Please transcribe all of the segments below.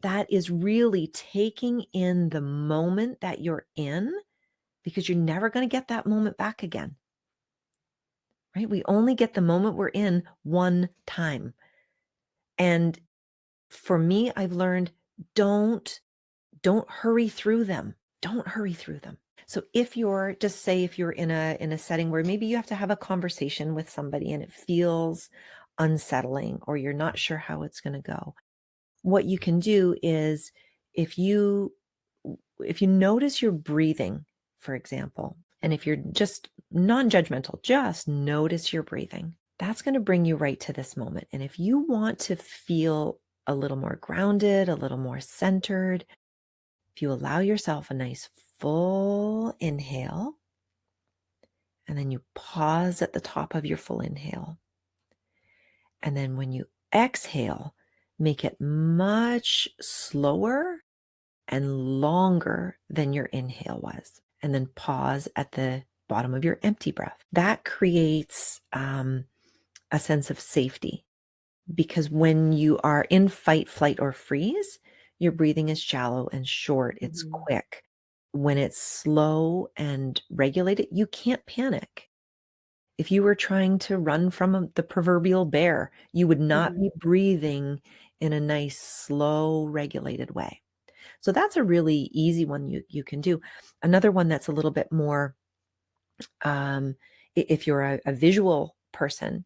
That is really taking in the moment that you're in because you're never going to get that moment back again, right? We only get the moment we're in one time. And for me, I've learned don't don't hurry through them. Don't hurry through them. So if you're just say if you're in a setting where maybe you have to have a conversation with somebody and it feels unsettling or you're not sure how it's going to go, what you can do is if you if you notice your breathing, for example, and if you're just non-judgmental, just notice your breathing. That's going to bring you right to this moment. And if you want to feel a little more grounded, a little more centered, if you allow yourself a nice full inhale, and then you pause at the top of your full inhale. And then when you exhale, make it much slower and longer than your inhale was. And then pause at the bottom of your empty breath. That creates a sense of safety because when you are in fight, flight, or freeze, your breathing is shallow and short, it's Mhm. quick. When it's slow and regulated, you can't panic. If you were trying to run from the proverbial bear, you would not Mhm. be breathing in a nice, slow, regulated way. So that's a really easy one you can do. Another one that's a little bit more, um, if you're a visual person,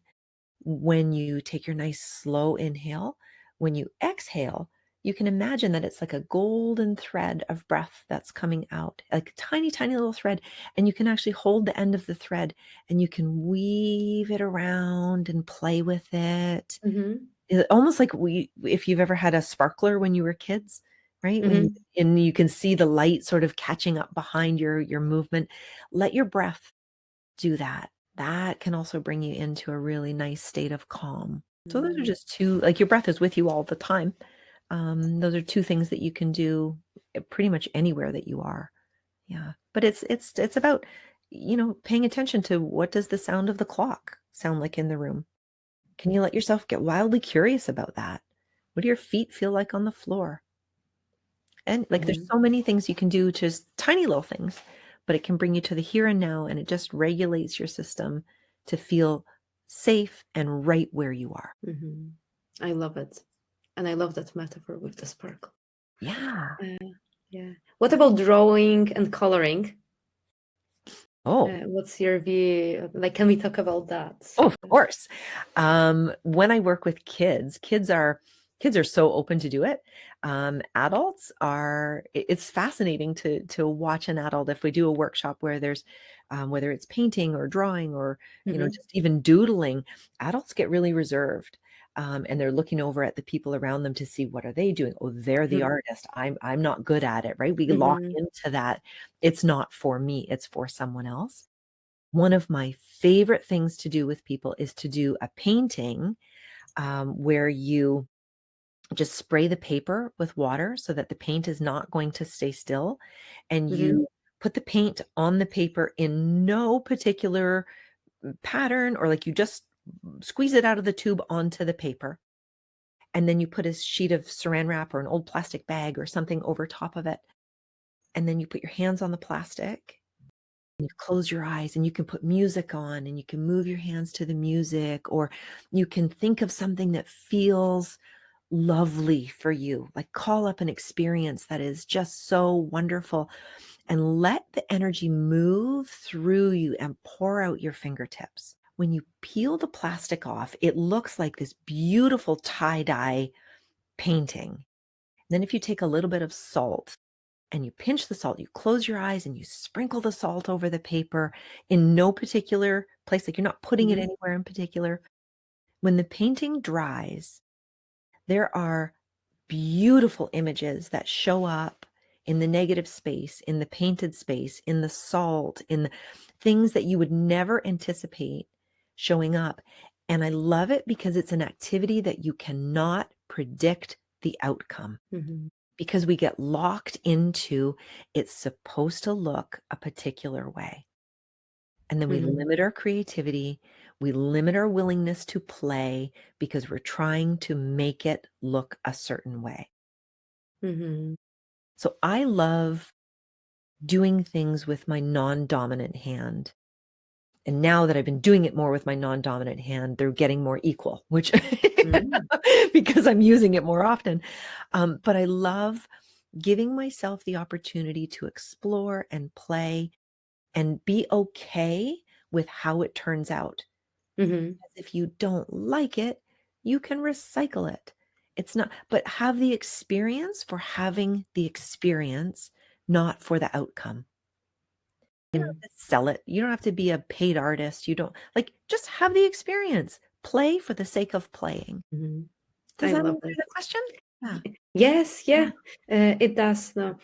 when you take your nice slow inhale, when you exhale, you can imagine that it's like a golden thread of breath that's coming out, like a tiny, tiny little thread. And you can actually hold the end of the thread and you can weave it around and play with it. Mhm. Almost like if you've ever had a sparkler when you were kids, right? Mhm. And you can see the light sort of catching up behind your movement. Let your breath do that. That can also bring you into a really nice state of calm. So those are Mhm. just two, like your breath is with you all the time. Those are two things that you can do pretty much anywhere that you are. Yeah. But it's about, paying attention to what does the sound of the clock sound like in the room? Can you let yourself get wildly curious about that? What do your feet feel like on the floor? And like there's Mhm. so many things you can do, just tiny little things, but it can bring you to the here and now and it just regulates your system to feel safe and right where you are. Mhm. I love it. And I love that metaphor with the sparkle. Yeah. Yeah. What about drawing and coloring? Oh, What's your view? Like, can we talk about that? oh, of course. When I work with kids are so open to do it. Adults are it's fascinating to watch an adult if we do a workshop where there's whether it's painting or drawing or Mhm. just even doodling, adults get really reserved. And they're looking over at the people around them to see what are they doing. Oh, they're the Mhm. artist. I'm not good at it, right? We lock Mhm. into that. It's not for me, it's for someone else. One of my favorite things to do with people is to do a painting where you just spray the paper with water so that the paint is not going to stay still. And Mhm. you put the paint on the paper in no particular pattern, or like you just squeeze it out of the tube onto the paper. And then you put a sheet of saran wrap or an old plastic bag or something over top of it. And then you put your hands on the plastic. You close your eyes and you can put music on and you can move your hands to the music, or you can think of something that feels lovely for you. Like call up an experience that is just so wonderful and let the energy move through you and pour out your fingertips. When you peel the plastic off, it looks like this beautiful tie-dye painting. Then if you take a little bit of salt and you pinch the salt, you close your eyes and you sprinkle the salt over the paper in no particular place, like you're not putting it Mhm. anywhere in particular. When the painting dries, there are beautiful images that show up in the negative space, in the painted space, in the salt, in the things that you would never anticipate showing up. And I love it because it's an activity that you cannot predict the outcome Mhm. because we get locked into it's supposed to look a particular way. And then we Mhm. limit our creativity, we limit our willingness to play because we're trying to make it look a certain way. Mhm. So I love doing things with my non-dominant hand. And now that I've been doing it more with my non-dominant hand, they're getting more equal, which Mm. because I'm using it more often. But I love giving myself the opportunity to explore and play and be okay with how it turns out. Mhm. If you don't like it, you can recycle it. It's not, but have the experience for having the experience, not for the outcome. You don't Mm. have to sell it. You don't have to be a paid artist. You don't like, just have the experience. Play for the sake of playing. Mhm. Does I that love answer it. the question? Yeah. Yes, Yeah. yeah, it does. No,